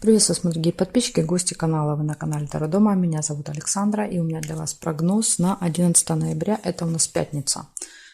Приветствую, дорогие подписчики и гости канала. Вы на канале Таро Дома. Меня зовут Александра, и у меня для вас прогноз на 11 ноября. Это у нас пятница.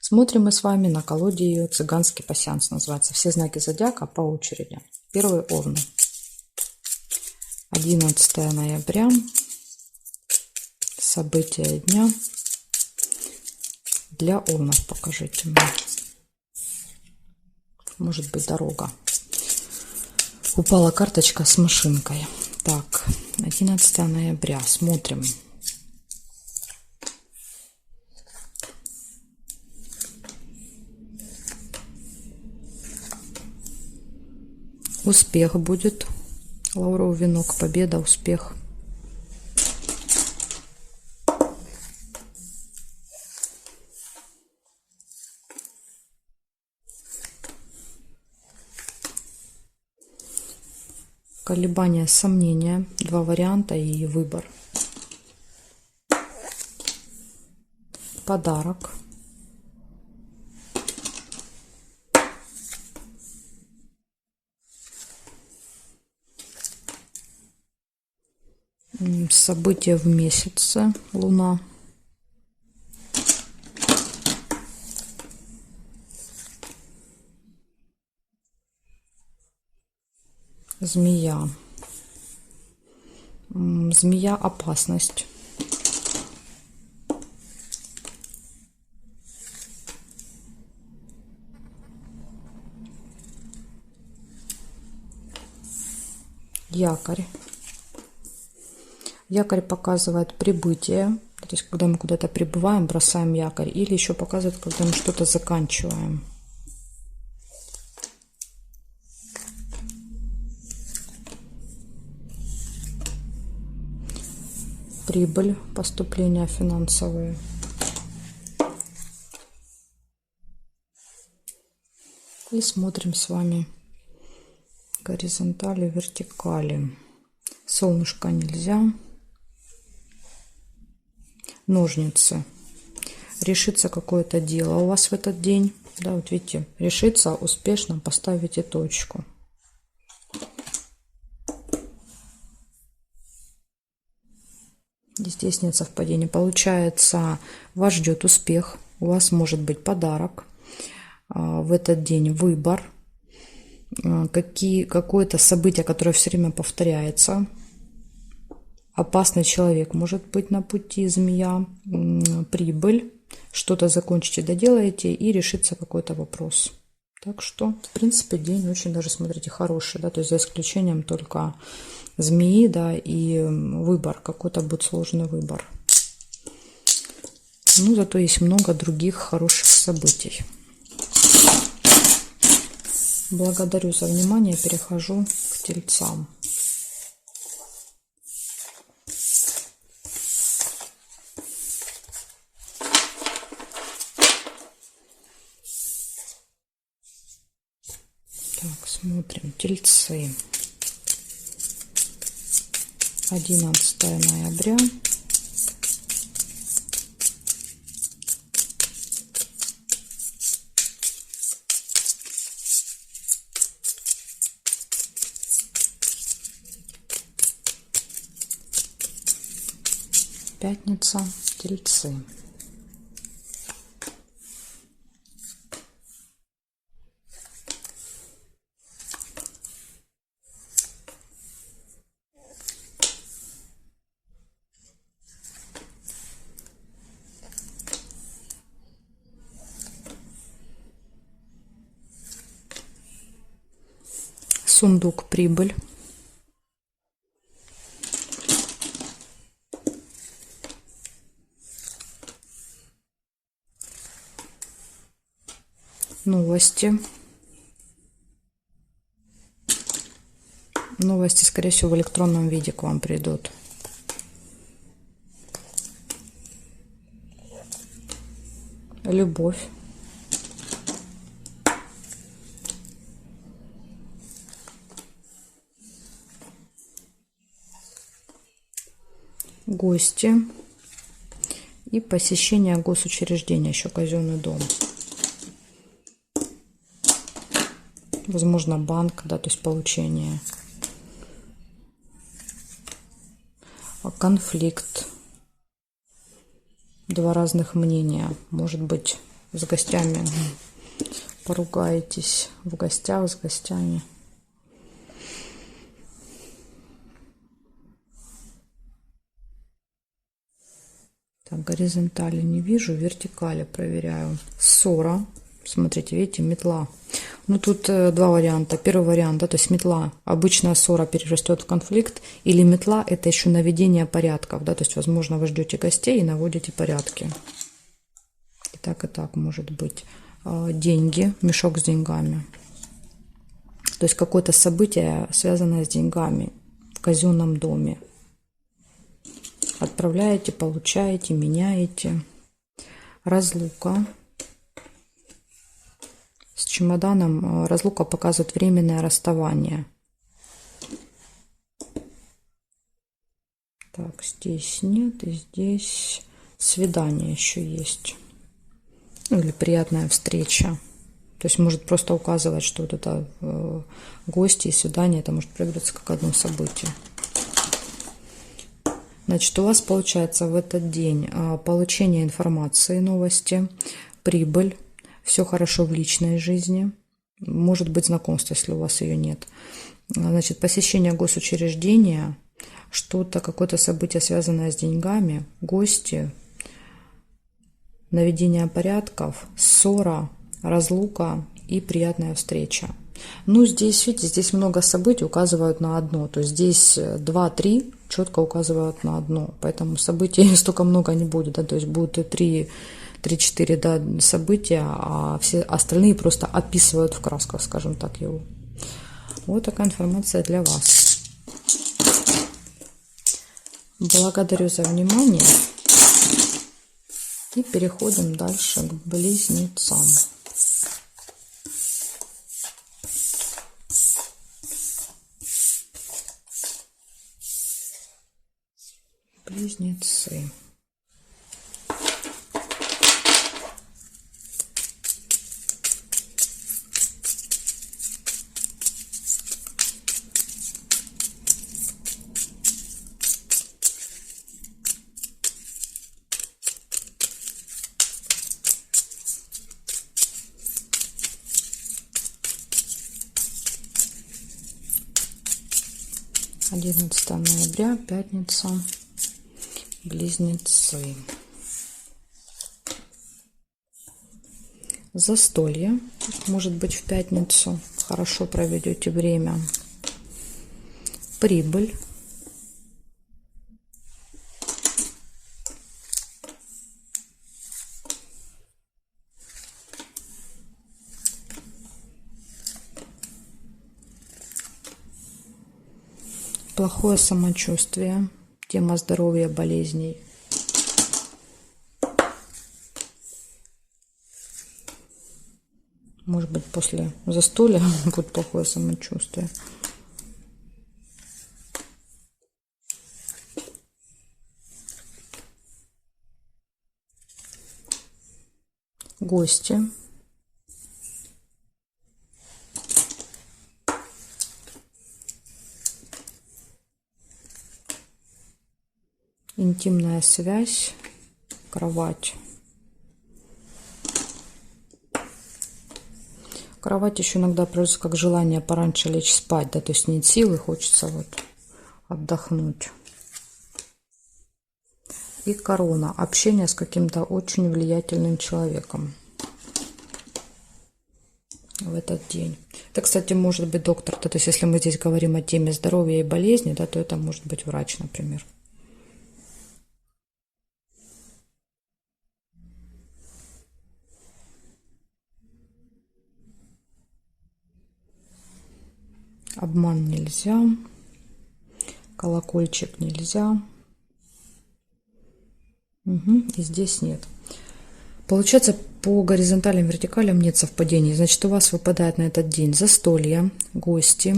Смотрим мы с вами на колоде «Цыганский пасьянс». Называется все знаки зодиака по очереди. Первый — Овны. 11 ноября. События дня для Овнов. Покажите мне. Может быть, дорога. Упала карточка с машинкой. Так, 11 ноября. Смотрим. Успех будет. Лавровый венок, победа, успех. Колебания, сомнения, два варианта и выбор. Подарок. События в месяце, Луна. Змея. Змея — опасность. Якорь. Якорь показывает прибытие. То есть, когда мы куда-то прибываем, бросаем якорь. Или еще показывает, когда мы что-то заканчиваем. Прибыль, поступления финансовые. И смотрим с вами горизонтали, вертикали. Солнышко нельзя. Ножницы. Решится какое-то дело у вас в этот день. Да, вот видите, решится, успешно поставите точку. Здесь нет совпадения. Получается, вас ждет успех. У вас может быть подарок. В этот день выбор. Какое-то событие, которое все время повторяется. Опасный человек может быть на пути, змея. Прибыль. Что-то закончите, доделаете, и решится какой-то вопрос. Так что, в принципе, день очень даже, смотрите, хороший. Да? То есть за исключением только змеи, да, и выбор. Какой-то будет сложный выбор. Ну, зато есть много других хороших событий. Благодарю за внимание. Перехожу к тельцам. Так, смотрим. Тельцы. 11 ноября. Пятница. Тельцы. Сундук, прибыль. Новости. Новости, скорее всего, в электронном виде к вам придут. Любовь. Гости. И посещение госучреждения, еще казенный дом. Возможно, банк, да, то есть получение конфликт, два разных мнения. Может быть, с гостями поругаетесь, в гостях с гостями. Так, горизонтали не вижу, вертикали проверяю. Ссора. Смотрите, видите, метла. Ну, тут два варианта. Первый вариант, да, то есть метла. Обычная ссора перерастет в конфликт. Или метла – это еще наведение порядков, да, то есть, возможно, вы ждете гостей и наводите порядки. И так может быть. Деньги, мешок с деньгами. То есть, какое-то событие, связанное с деньгами в казенном доме. Отправляете, получаете, меняете. Разлука. С чемоданом разлука показывает временное расставание. Так, здесь нет, и здесь свидание еще есть. Ну, или приятная встреча. То есть может просто указывать, что вот это гости и свидание, это может проигрываться как одно событие. Значит, у вас получается в этот день получение информации, новости, прибыль. Все хорошо в личной жизни. Может быть знакомство, если у вас ее нет. Значит, посещение госучреждения, что-то, какое-то событие, связанное с деньгами, гости, наведение порядков, ссора, разлука и приятная встреча. Ну, здесь, видите, здесь много событий указывают на одно. То есть здесь 2-3 четко указывают на одно. Поэтому событий столько много не будет. Да? То есть будут и 3-4 да, события, а все остальные просто описывают в красках, скажем так, его. Вот такая информация для вас. Благодарю за внимание. И переходим дальше к близнецам. Близнецы. Одиннадцатое ноября, пятница. Близнецы. Застолье. Может быть, в пятницу. Хорошо проведете время. Прибыль. Плохое самочувствие. Тема здоровья, болезней. Может быть, после застолья будет плохое самочувствие. Гости. Интимная связь, кровать. Кровать еще иногда просто как желание пораньше лечь спать, да, то есть нет силы, хочется вот отдохнуть. И корона. Общение с каким-то очень влиятельным человеком в этот день. Это, кстати, может быть доктор, то есть если мы здесь говорим о теме здоровья и болезни, да, то это может быть врач, например. Обман нельзя. Колокольчик нельзя. И здесь нет. Получается, по горизонталям, вертикалям нет совпадений. Значит, у вас выпадает на этот день застолье, гости,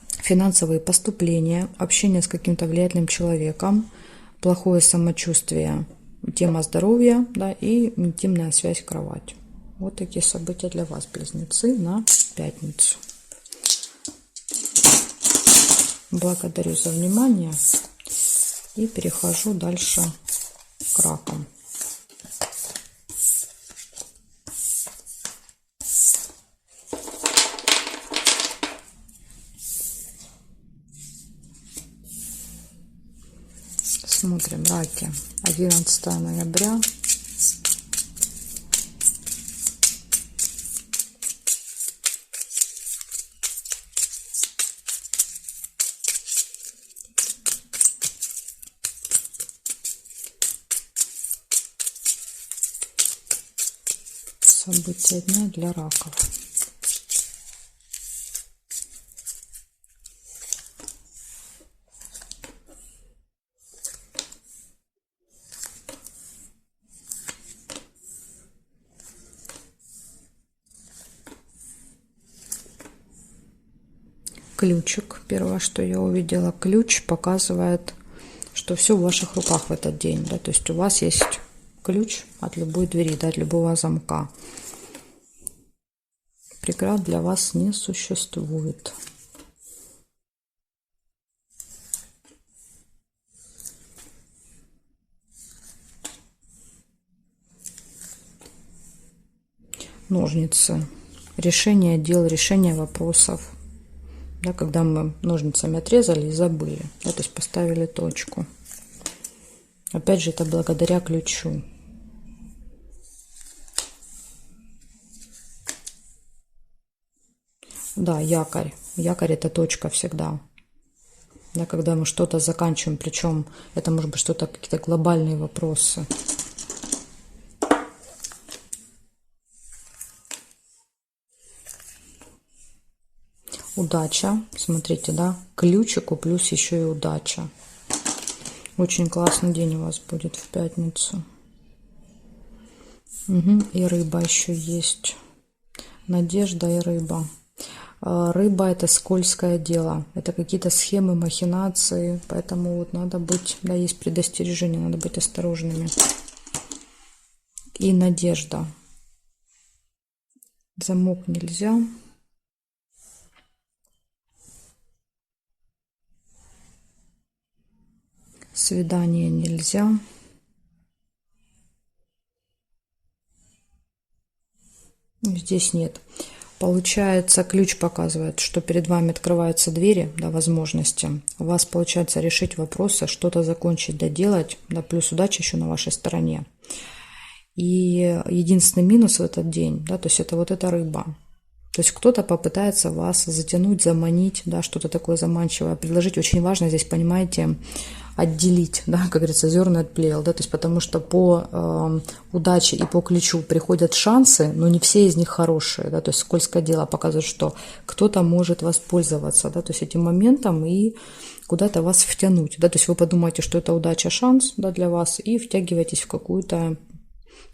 финансовые поступления, общение с каким-то влиятельным человеком, плохое самочувствие, тема здоровья, да, и интимная связь, кровать. Вот такие события для вас, близнецы, на пятницу. Благодарю за внимание. И перехожу дальше к ракам. Смотрим, раки, 11 ноября. События дня для раков. Ключик. Первое, что я увидела, ключ показывает, что все в ваших руках в этот день. Да? То есть у вас есть ключ от любой двери, да, от любого замка. Преград для вас не существует. Ножницы. Решение дел, решение вопросов. Да, когда мы ножницами отрезали и забыли, да, то есть поставили точку. Опять же, это благодаря ключу. Да, якорь. Якорь — это точка всегда. Да, когда мы что-то заканчиваем, причем это может быть что-то, какие-то глобальные вопросы. Удача. Смотрите, да, ключику плюс еще и удача. Очень классный день у вас будет в пятницу. Угу. И рыба еще есть. Надежда и рыба. Рыба — это скользкое дело. Это какие-то схемы, махинации. Поэтому вот надо быть, да, есть предостережение, надо быть осторожными. И надежда. Замок нельзя. Свидание нельзя. Здесь нет. Получается, ключ показывает, что перед вами открываются двери, да, возможности. У вас получается решить вопросы, что-то закончить, доделать, да, плюс удача еще на вашей стороне. И единственный минус в этот день, да, то есть это вот эта рыба. То есть кто-то попытается вас затянуть, заманить, да, что-то такое заманчивое предложить. Очень важно здесь, понимаете, отделить, да, как говорится, зерна от плевел, да, то есть потому что по удаче и по ключу приходят шансы, но не все из них хорошие, да, то есть скользкое дело показывает, что кто-то может воспользоваться, да, то есть этим моментом и куда-то вас втянуть, да, то есть вы подумаете, что это удача, шанс, да, для вас, и втягиваетесь в какую-то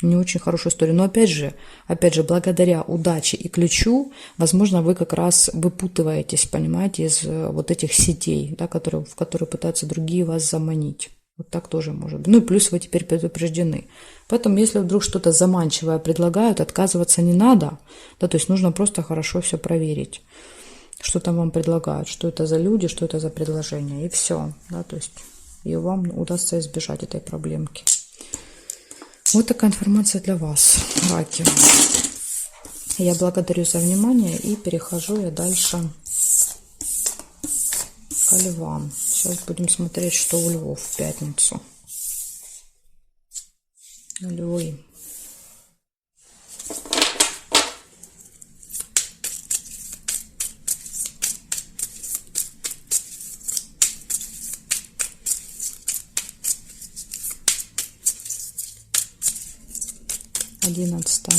не очень хорошую историю. Но опять же, благодаря удаче и ключу, возможно, вы как раз выпутываетесь, понимаете, из вот этих сетей, да, в которые пытаются другие вас заманить. Вот так тоже может быть. Ну и плюс вы теперь предупреждены. Поэтому, если вдруг что-то заманчивое предлагают, отказываться не надо. Да, то есть нужно просто хорошо все проверить, что там вам предлагают, что это за люди, что это за предложение. И все. Да, то есть и вам удастся избежать этой проблемки. Вот такая информация для вас, раки. Я благодарю за внимание и перехожу я дальше к львам. Сейчас будем смотреть, что у львов в пятницу. Львы.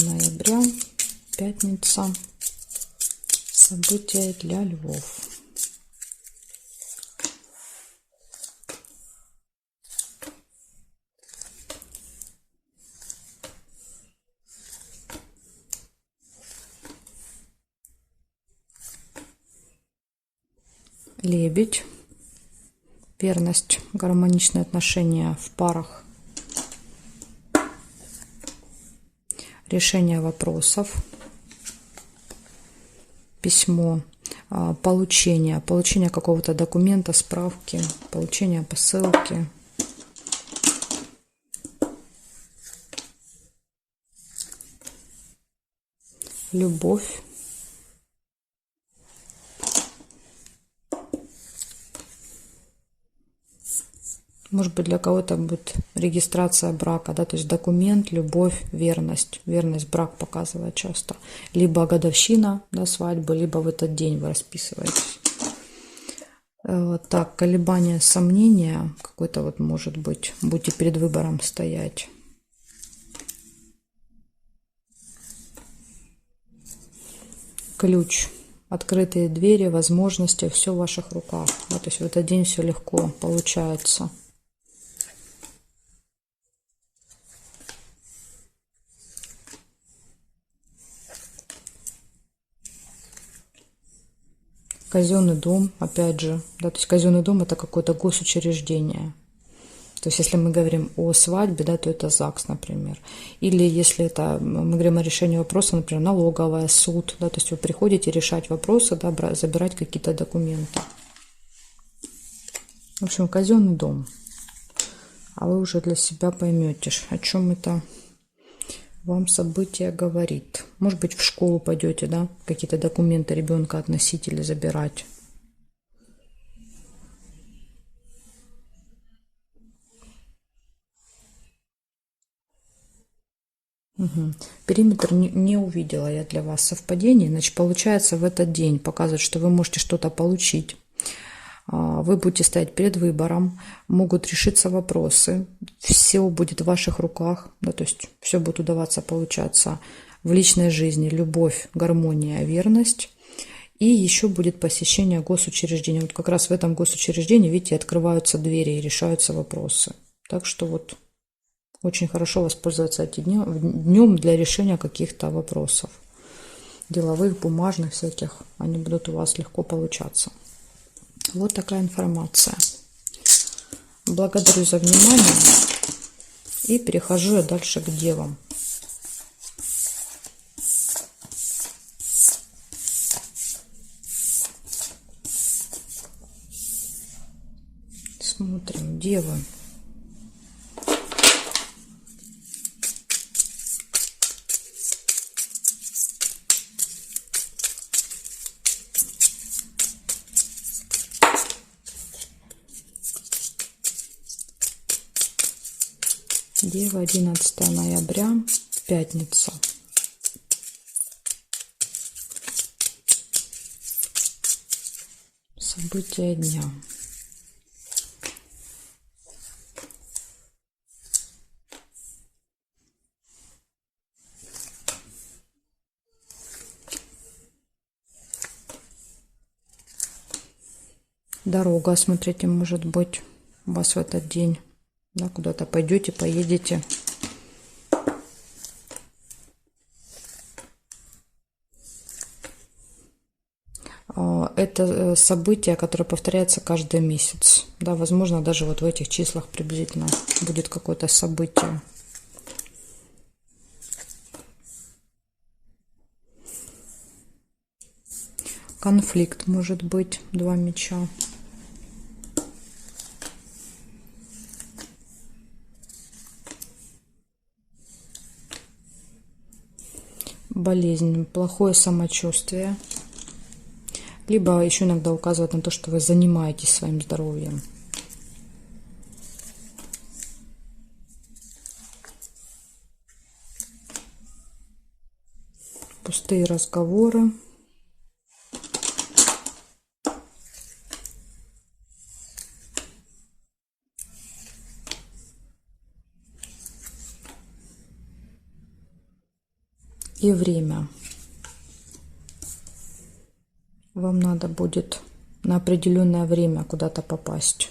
ноября, пятница. События для львов. Лебедь. Верность, гармоничные отношения в парах. Решение вопросов. Письмо. Получение какого-то документа, справки, получение посылки, любовь, может быть, для кого-то будет регистрация брака, да, то есть документ, любовь, верность. Верность брак показывает часто. Либо годовщина, да, свадьбы, либо в этот день вы расписываетесь. Так, колебания, сомнения, какой-то вот может быть, будете перед выбором стоять. Ключ, открытые двери, возможности, все в ваших руках. Да, то есть в этот день все легко получается. Казенный дом, опять же, да, то есть казенный дом это какое-то госучреждение. То есть если мы говорим о свадьбе, да, то это ЗАГС, например. Или если это мы говорим о решении вопроса, например, налоговая, суд, да, то есть вы приходите решать вопросы, да, забирать какие-то документы. В общем, казенный дом. А вы уже для себя поймете, о чем это вам событие говорит. Может быть, в школу пойдете, да, какие-то документы ребенка относить или забирать. Угу. Периметр не увидела я для вас совпадений. Значит, получается в этот день показывает, что вы можете что-то получить. Вы будете стоять перед выбором, могут решиться вопросы, все будет в ваших руках, да, то есть все будет удаваться получаться в личной жизни, любовь, гармония, верность. И еще будет посещение госучреждения. Вот как раз в этом госучреждении, видите, открываются двери и решаются вопросы. Так что вот очень хорошо воспользоваться этим днем для решения каких-то вопросов. Деловых, бумажных всяких. Они будут у вас легко получаться. Вот такая информация. Благодарю за внимание. И перехожу я дальше к девам. Смотрим, девы. Дева, 11 ноября, пятница. События дня. Дорога, смотрите, может быть у вас в этот день. Да, куда-то пойдете, поедете. Это событие, которое повторяется каждый месяц. Да, возможно, даже вот в этих числах приблизительно будет какое-то событие. Конфликт может быть, 2 меча. Болезнь, плохое самочувствие. Либо еще иногда указывает на то, что вы занимаетесь своим здоровьем. Пустые разговоры. И время. Вам надо будет на определенное время куда-то попасть.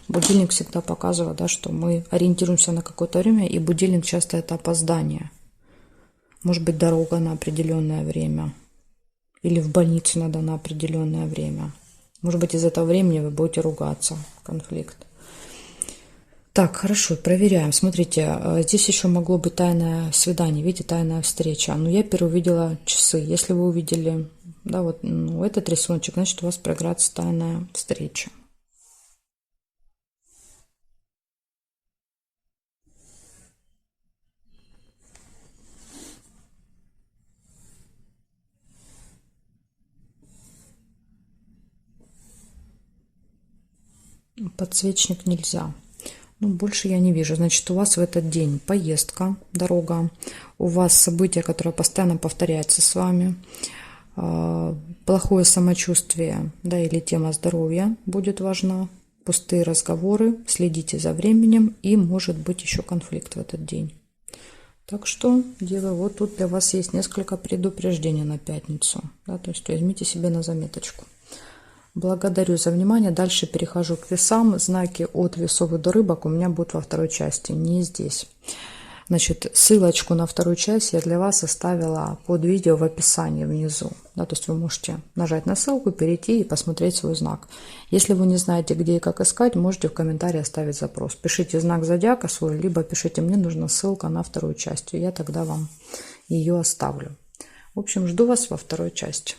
Будильник всегда показывает, да, что мы ориентируемся на какое-то время, и будильник часто это опоздание. Может быть, дорога на определенное время. Или в больницу надо на определенное время. Может быть, из этого времени вы будете ругаться. Конфликт. Так, хорошо, проверяем. Смотрите, здесь еще могло быть тайное свидание, видите, тайная встреча. Но я переувидела часы. Если вы увидели, да, вот этот рисуночек, значит, у вас проиграется тайная встреча. Подсвечник нельзя. Ну, больше я не вижу. Значит, у вас в этот день поездка, дорога. У вас событие, которое постоянно повторяется с вами. Плохое самочувствие, да, или тема здоровья будет важна. Пустые разговоры, следите за временем, и может быть еще конфликт в этот день. Так что, девы, вот тут для вас есть несколько предупреждений на пятницу. Да, то есть возьмите себе на заметочку. Благодарю за внимание. Дальше перехожу к весам. Знаки от весов и до рыбок у меня будут во второй части, не здесь. Значит, ссылочку на вторую часть я для вас оставила под видео в описании внизу. Да, то есть вы можете нажать на ссылку, перейти и посмотреть свой знак. Если вы не знаете, где и как искать, можете в комментарии оставить запрос. Пишите знак зодиака свой, либо пишите: мне нужна ссылка на вторую часть, и я тогда вам ее оставлю. В общем, жду вас во второй части.